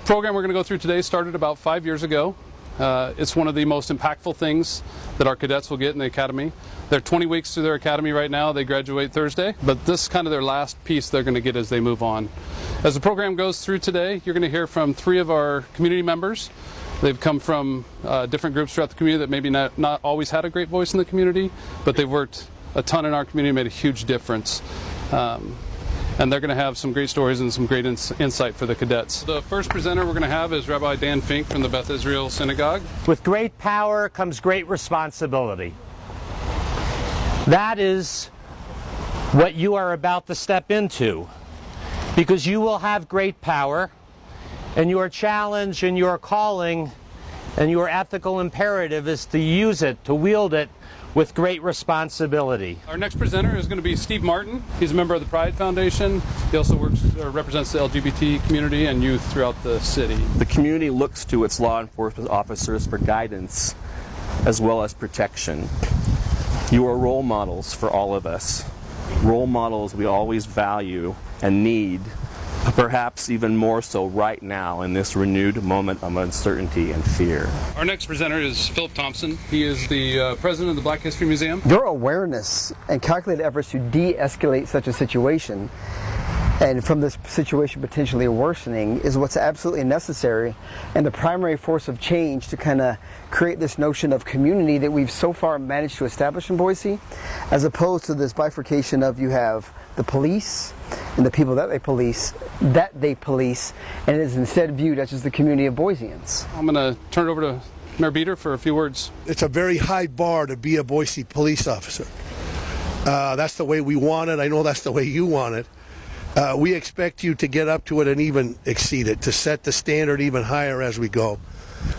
program we're going to go through today started about 5 years ago. It's one of the most impactful things that our cadets will get in the academy. They're 20 weeks through their academy right now. They graduate Thursday, but this is kind of their last piece they're going to get as they move on. As the program goes through today, you're going to hear from 3 of our community members. They've come from different groups throughout the community that maybe not always had a great voice in the community, but they've worked a ton in our community, made a huge difference. And they're going to have some great stories and some great insight for the cadets. The first presenter we're going to have is Rabbi Dan Fink from the Beth Israel Synagogue. With great power comes great responsibility. That is what you are about to step into, because you will have great power, and your challenge and your calling and your ethical imperative is to use it, to wield it with great responsibility. Our next presenter is going to be Steve Martin. He's a member of the Pride Foundation. He also represents the LGBT community and youth throughout the city. The community looks to its law enforcement officers for guidance as well as protection. You are role models for all of us. Role models we always value and need, perhaps even more so right now in this renewed moment of uncertainty and fear. Our next presenter is Philip Thompson. He is the president of the Black History Museum. Your awareness and calculated efforts to de-escalate such a situation, and from this situation potentially worsening, is what's absolutely necessary and the primary force of change to kind of create this notion of community that we've so far managed to establish in Boise, as opposed to this bifurcation of you have the police and the people that they police, and it is instead viewed as just the community of Boiseans. I'm going to turn it over to Mayor Beater for a few words. It's a very high bar to be a Boise police officer. That's the way we want it. I know that's the way you want it. We expect you to get up to it and even exceed it, to set the standard even higher as we go.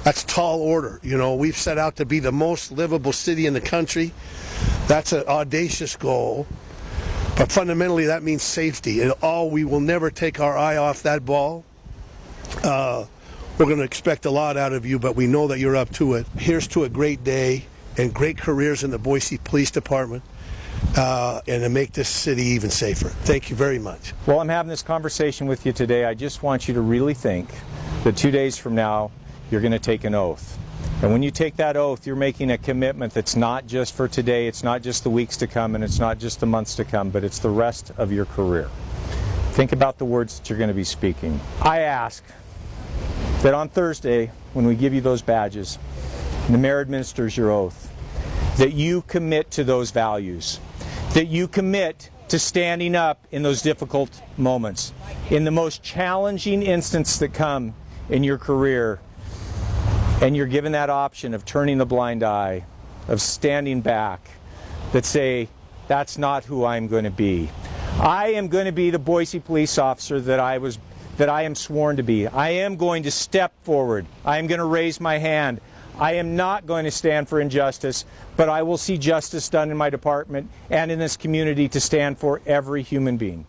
That's tall order. You know, we've set out to be the most livable city in the country. That's an audacious goal. But fundamentally, that means safety. And we will never take our eye off that ball. We're going to expect a lot out of you, but we know that you're up to it. Here's to a great day and great careers in the Boise Police Department, and to make this city even safer. Thank you very much. While I'm having this conversation with you today, I just want you to really think that 2 days from now, you're going to take an oath. And when you take that oath, you're making a commitment that's not just for today, it's not just the weeks to come, and it's not just the months to come, but it's the rest of your career. Think about the words that you're going to be speaking. I ask that on Thursday, when we give you those badges, and the mayor administers your oath, that you commit to those values, that you commit to standing up in those difficult moments, in the most challenging instance that come in your career. And you're given that option of turning the blind eye, of standing back, that say, that's not who I'm going to be. I am going to be the Boise police officer that I am sworn to be. I am going to step forward. I am going to raise my hand. I am not going to stand for injustice, but I will see justice done in my department and in this community to stand for every human being.